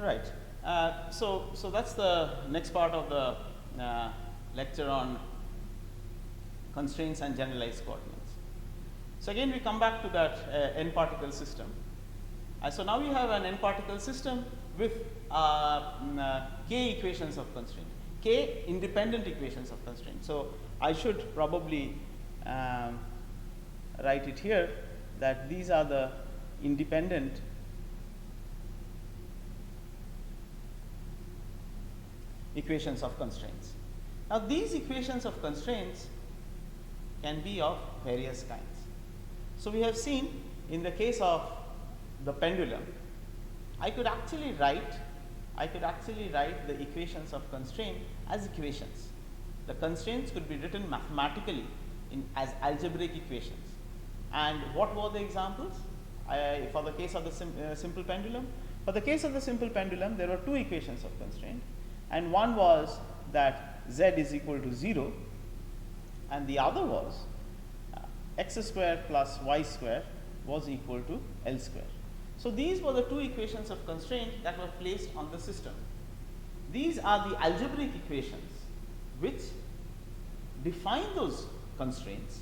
Right. So that's the next part of the lecture on constraints and generalized coordinates. So again we come back to that n particle system. So now we have an n particle system with k equations of constraint, k independent equations of constraint. So I should probably write it here that these are the independent equations of constraints. Now these equations of constraints can be of various kinds. So we have seen in the case of the pendulum, I could actually write the equations of constraint as equations. The constraints could be written mathematically as algebraic equations. And what were the examples? For the case of the simple pendulum? For the case of the simple pendulum, there were two equations of constraint, and one was that z is equal to 0, and the other was x square plus y square was equal to L square. So these were the two equations of constraint that were placed on the system. These are the algebraic equations which define those constraints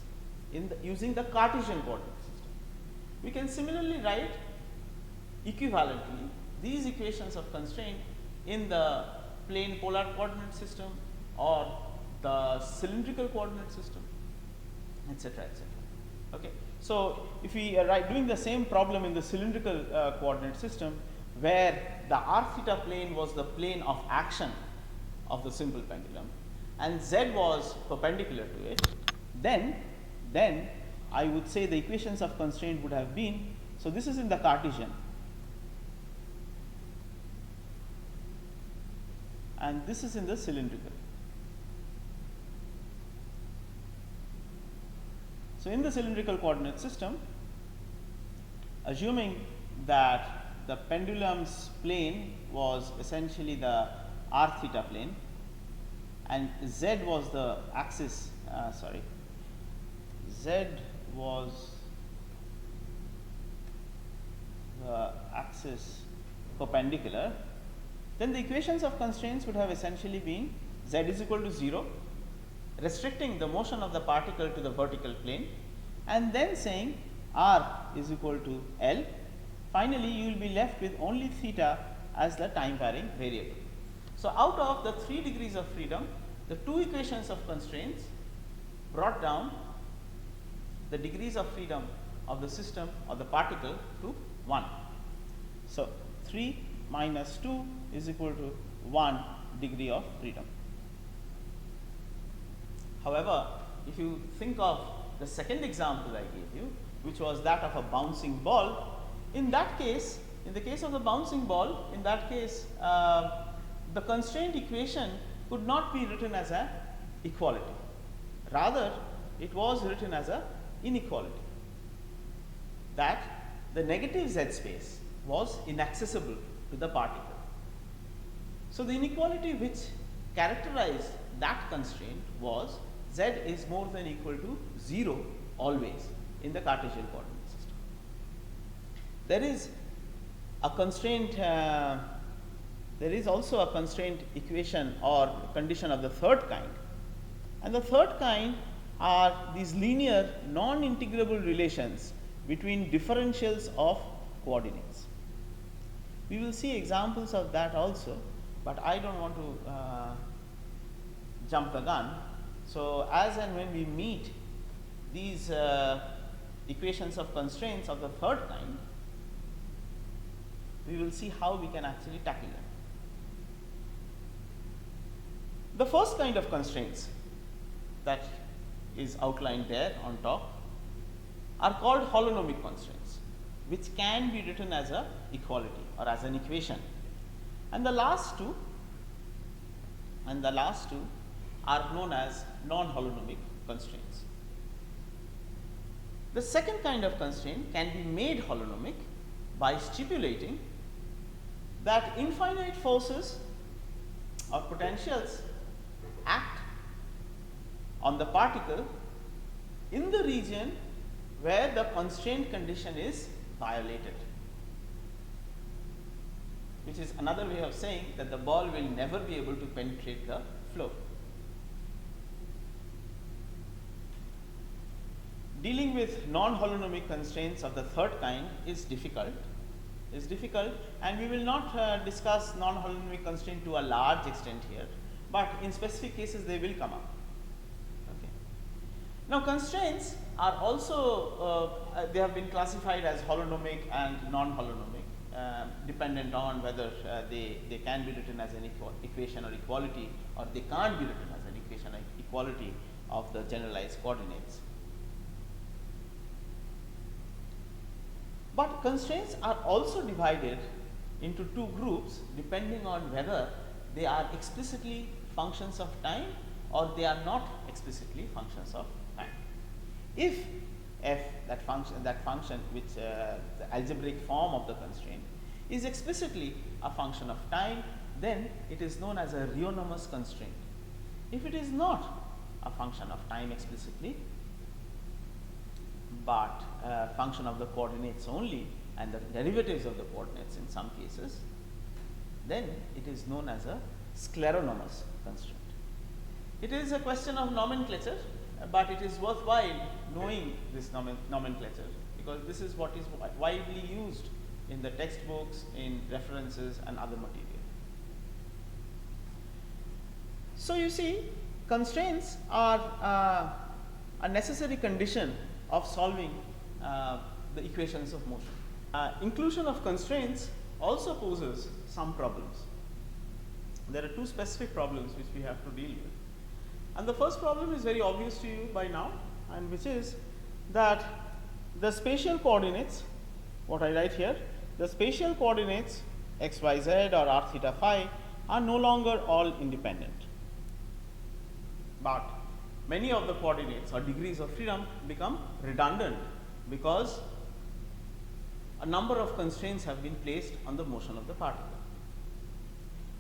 using the Cartesian coordinate system. We can similarly write equivalently these equations of constraint in the plane polar coordinate system or the cylindrical coordinate system, etc., etc. Okay. So if we are doing the same problem in the cylindrical coordinate system, where the r theta plane was the plane of action of the simple pendulum and z was perpendicular to it, then I would say the equations of constraint would have been, so this is in the Cartesian and this is in the cylindrical. So in the cylindrical coordinate system, assuming that the pendulum's plane was essentially the r theta plane and z was the axis, z was the axis perpendicular, then the equations of constraints would have essentially been z is equal to 0, restricting the motion of the particle to the vertical plane, and then saying r is equal to L. Finally, you will be left with only theta as the time varying variable. So out of the 3 degrees of freedom, the two equations of constraints brought down the degrees of freedom of the system or the particle to 1. So 3 minus 2 is equal to 1 degree of freedom. However, if you think of the second example I gave you, which was that of a bouncing ball, in that case, in the case of the bouncing ball, in that case, the constraint equation could not be written as an equality. Rather, it was written as an inequality, that the negative z space was inaccessible to the particle. So the inequality which characterized that constraint was z is more than equal to 0 always in the Cartesian coordinate system. There is a constraint, there is also a constraint equation or condition of the third kind, and the third kind are these linear non-integrable relations between differentials of coordinates. We will see examples of that also, but I don't want to jump the gun. So as and when we meet these equations of constraints of the third kind, we will see how we can actually tackle them. The first kind of constraints that is outlined there on top are called holonomic constraints, which can be written as an equality or as an equation. And the last two are known as non-holonomic constraints. The second kind of constraint can be made holonomic by stipulating that infinite forces or potentials act on the particle in the region where the constraint condition is violated. which is another way of saying that the ball will never be able to penetrate the floor. Dealing with non-holonomic constraints of the third kind is difficult, and we will not discuss non-holonomic constraint to a large extent here, but in specific cases they will come up. Okay. Now constraints are also, they have been classified as holonomic and non-holonomic, dependent on whether they can be written as an equation or equality, or they can't be written as an equation or equality of the generalized coordinates. But constraints are also divided into two groups depending on whether they are explicitly functions of time or they are not explicitly functions of time. If f, that function which the algebraic form of the constraint is explicitly a function of time, then it is known as a reonomous constraint. If it is not a function of time explicitly, but a function of the coordinates only and the derivatives of the coordinates in some cases, then it is known as a scleronomous constraint. It is a question of nomenclature, but it is worthwhile knowing this nomenclature, because this is what is widely used in the textbooks, in references and other material. So you see, constraints are a necessary condition of solving the equations of motion. Inclusion of constraints also poses some problems. There are two specific problems which we have to deal with. And the first problem is very obvious to you by now, and which is that the spatial coordinates, what I write here, the spatial coordinates x, y, z or r, theta, phi are no longer all independent. But many of the coordinates or degrees of freedom become redundant because a number of constraints have been placed on the motion of the particle.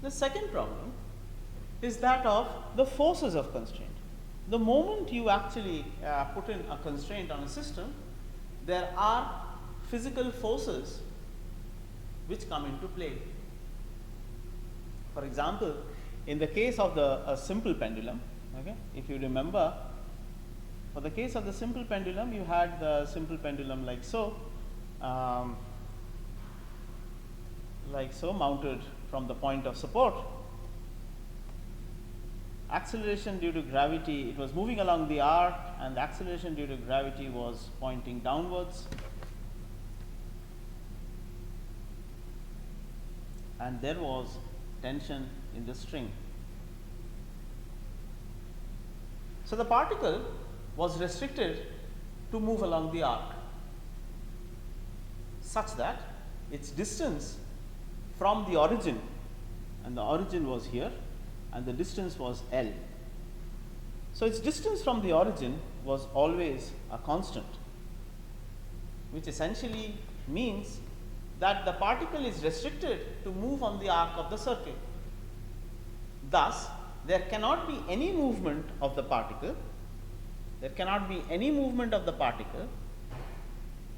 The second problem is that of the forces of constraint. The moment you actually put in a constraint on a system, there are physical forces which come into play. For example, in the case of the simple pendulum, okay, if you remember, for the case of the simple pendulum, you had the simple pendulum like so, mounted from the point of support. Acceleration due to gravity, it was moving along the arc, and the acceleration due to gravity was pointing downwards. And there was tension in the string. So the particle was restricted to move along the arc such that its distance from the origin, and the origin was here, and the distance was L. So its distance from the origin was always a constant, which essentially means that the particle is restricted to move on the arc of the circle. Thus, there cannot be any movement of the particle,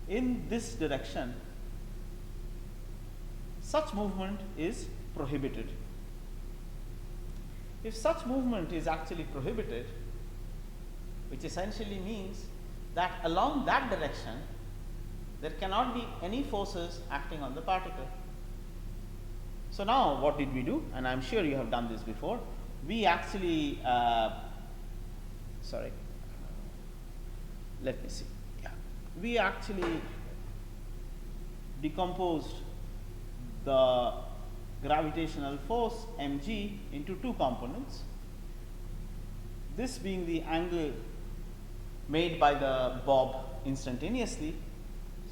in this direction. Such movement is prohibited. If such movement is actually prohibited, which essentially means that along that direction there cannot be any forces acting on the particle. So now what did we do? And I am sure you have done this before. We actually, we actually decomposed the gravitational force mg into two components. This being the angle made by the bob instantaneously,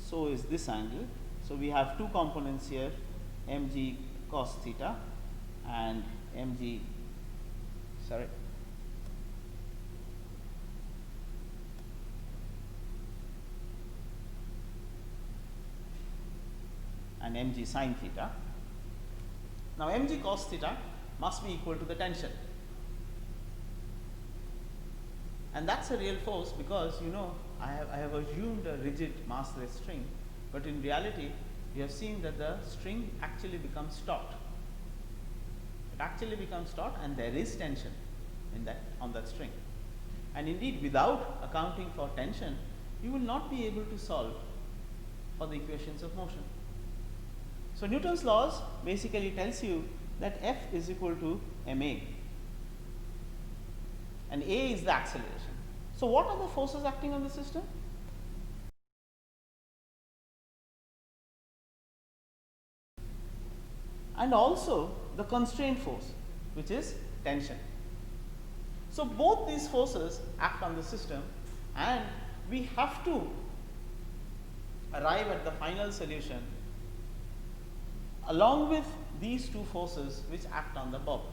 so is this angle. So we have two components here, mg cos theta and mg and mg sin theta. Now mg cos theta must be equal to the tension, and that's a real force, because you know I have assumed a rigid massless string, but in reality you have seen that the string actually becomes taut. It actually becomes taut, and there is tension in that on that string. And indeed, without accounting for tension, you will not be able to solve for the equations of motion. So Newton's laws basically tells you that F is equal to ma, and A is the acceleration. So what are the forces acting on the system? And also the constraint force, which is tension. So both these forces act on the system, and we have to arrive at the final solution along with these two forces which act on the bulk.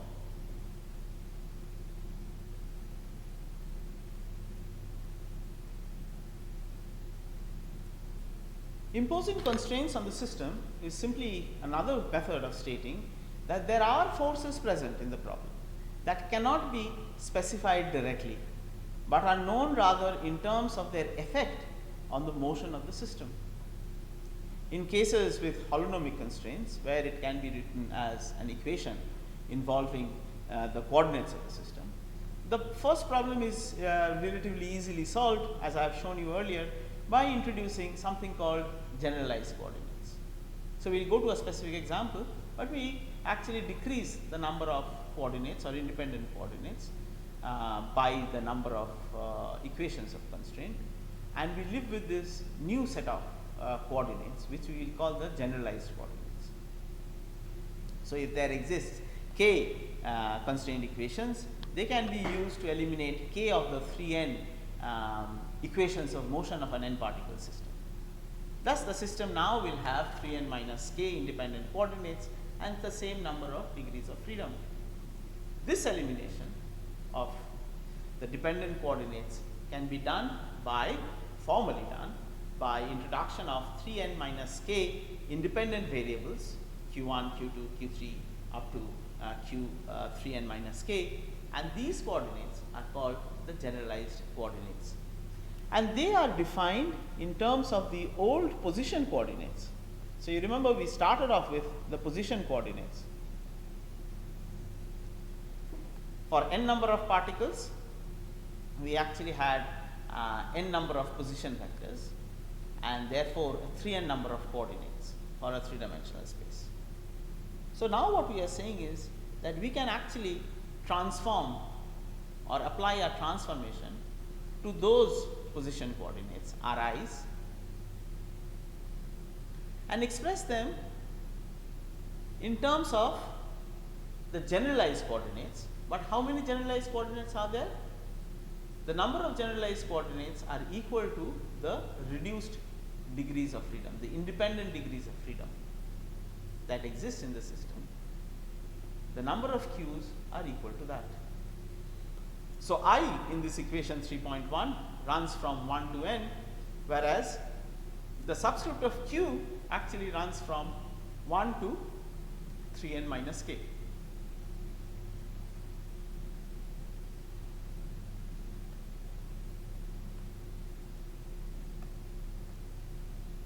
Imposing constraints on the system is simply another method of stating that there are forces present in the problem that cannot be specified directly, but are known rather in terms of their effect on the motion of the system. In cases with holonomic constraints, where it can be written as an equation involving the coordinates of the system, the first problem is relatively easily solved, as I have shown you earlier, by introducing something called generalized coordinates. So we will go to a specific example, but we actually decrease the number of coordinates or independent coordinates by the number of equations of constraint, and we live with this new set of coordinates, which we will call the generalized coordinates. So if there exists k constraint equations, they can be used to eliminate k of the 3n equations of motion of an n particle system. Thus the system now will have 3n minus k independent coordinates and the same number of degrees of freedom. This elimination of the dependent coordinates can be done by, formally done, by introduction of 3n minus k independent variables q1, q2, q3 up to q3n minus k, and these coordinates are called the generalized coordinates. And they are defined in terms of the old position coordinates. So you remember we started off with the position coordinates. For n number of particles, we actually had n number of position vectors, and therefore 3n number of coordinates for a 3-dimensional space. So now what we are saying is that we can actually transform or apply a transformation to those position coordinates ri's and express them in terms of the generalized coordinates. But how many generalized coordinates are there? The number of generalized coordinates are equal to the reduced degrees of freedom, the independent degrees of freedom that exist in the system. The number of q's are equal to that. So I in this equation 3.1 runs from 1 to n, whereas the subscript of q actually runs from 1 to 3n minus k.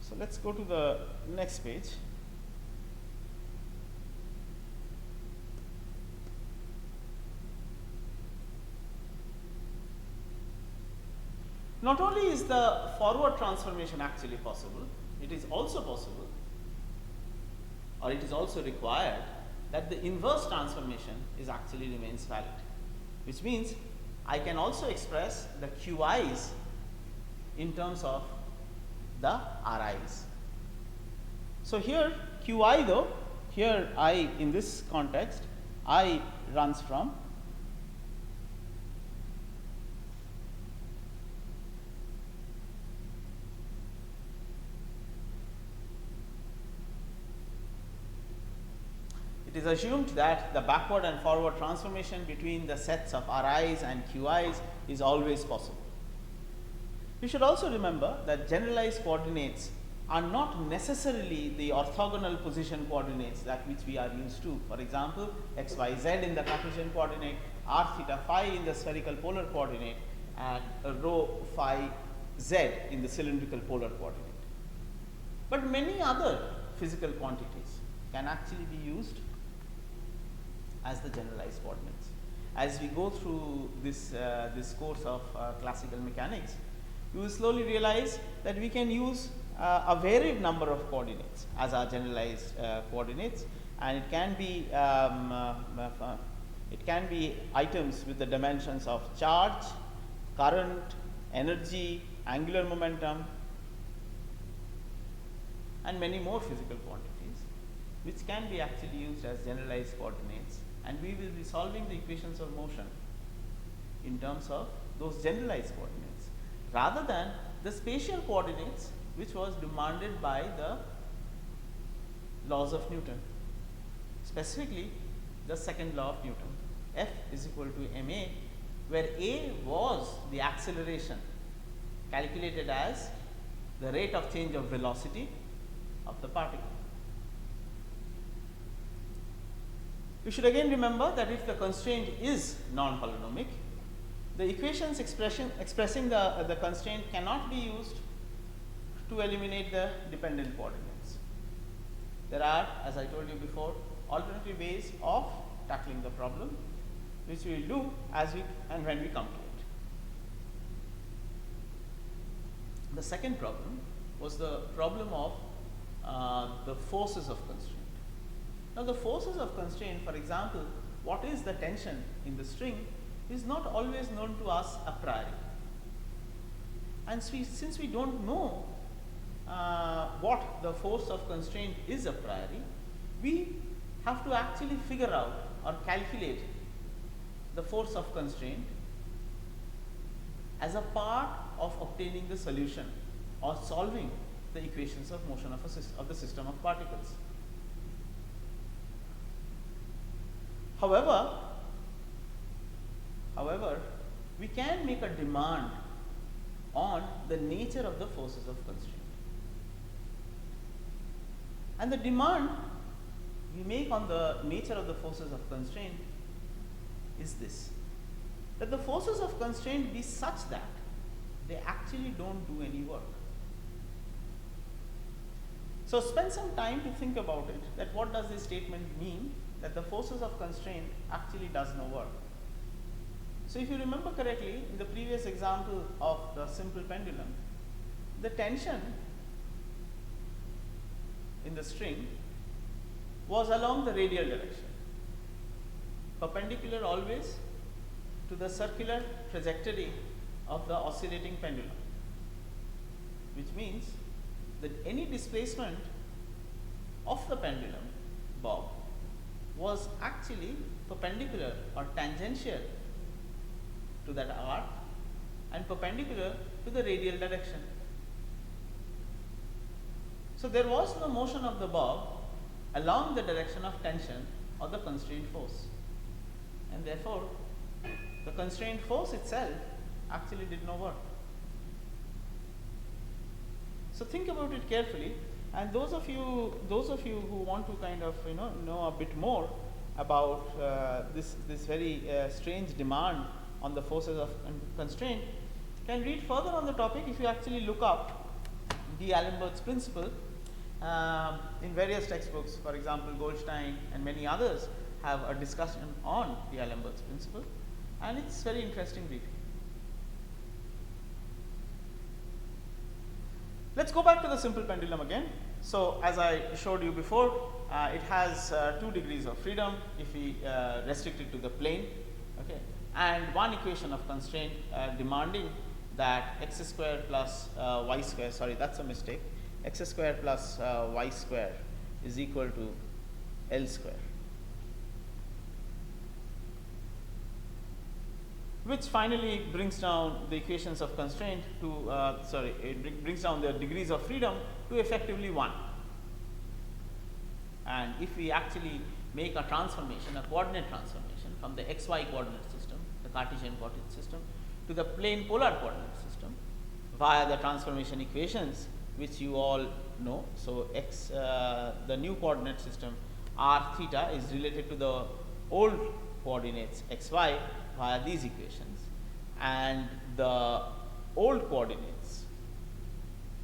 So let's go to the next page. Not only is the forward transformation actually possible, it is also possible, or it is also required, that the inverse transformation is actually remains valid, which means I can also express the QIs in terms of the RIs. So here QI though, here I in this context, I runs from it is assumed that the backward and forward transformation between the sets of RIs and QIs is always possible. We should also remember that generalized coordinates are not necessarily the orthogonal position coordinates that which we are used to. For example, x, y, z in the Cartesian coordinate, r, theta, phi in the spherical polar coordinate, and rho, phi, z in the cylindrical polar coordinate. But many other physical quantities can actually be used as the generalized coordinates. As we go through this course of classical mechanics, you will slowly realize that we can use a varied number of coordinates as our generalized coordinates, and it can be items with the dimensions of charge, current, energy, angular momentum, and many more physical quantities, which can be actually used as generalized coordinates, and we will be solving the equations of motion in terms of those generalized coordinates rather than the spatial coordinates which was demanded by the laws of Newton, specifically the second law of Newton, F is equal to ma, where a was the acceleration calculated as the rate of change of velocity of the particle. You should again remember that if the constraint is non-polynomic, the equations expressing the constraint cannot be used to eliminate the dependent coordinates. There are, as I told you before, alternative ways of tackling the problem, which we will do as we and when we come to it. The second problem was the problem of the forces of constraint. Now, the forces of constraint, for example, what is the tension in the string is not always known to us a priori. And since we do not know what the force of constraint is a priori, we have to actually figure out or calculate the force of constraint as a part of obtaining the solution or solving the equations of motion of the system of particles. However, we can make a demand on the nature of the forces of constraint. And the demand we make on the nature of the forces of constraint is this, that the forces of constraint be such that they actually don't do any work. So spend some time to think about it, that what does this statement mean, that the forces of constraint actually does no work. So if you remember correctly, in the previous example of the simple pendulum, the tension in the string was along the radial direction, perpendicular always to the circular trajectory of the oscillating pendulum, which means that any displacement of the pendulum bob was actually perpendicular or tangential to that arc and perpendicular to the radial direction. So there was no motion of the bob along the direction of tension or the constraint force, and therefore the constraint force itself actually did no work. So think about it carefully, and those of you who want to kind of know a bit more about this very strange demand on the forces of constraint can read further on the topic if you actually look up D'Alembert's principle in various textbooks. For example, Goldstein and many others have a discussion on D'Alembert's principle, and it's very interesting reading. Let's go back to the simple pendulum again. So as I showed you before, it has 2 degrees of freedom if we restrict it to the plane, okay, and one equation of constraint demanding that x square plus y square, sorry, that's a mistake, x square plus y square is equal to L square, which finally brings down the equations of constraint to it brings down the degrees of freedom to effectively 1. And if we actually make a transformation, a coordinate transformation from the xy coordinate system, the Cartesian coordinate system, to the plane polar coordinate system via the transformation equations which you all know. So the new coordinate system r theta is related to the old coordinates xy via these equations, and the old coordinates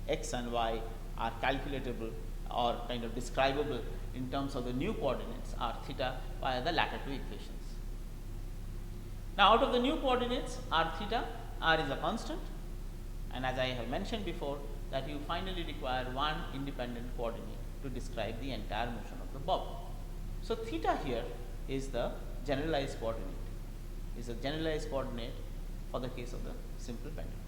x and y are calculatable or kind of describable in terms of the new coordinates r theta via the latter two equations. Now, out of the new coordinates r theta, r is a constant, and as I have mentioned before, that you finally require one independent coordinate to describe the entire motion of the bob. So, theta here is the generalized coordinate, for the case of the simple pendulum.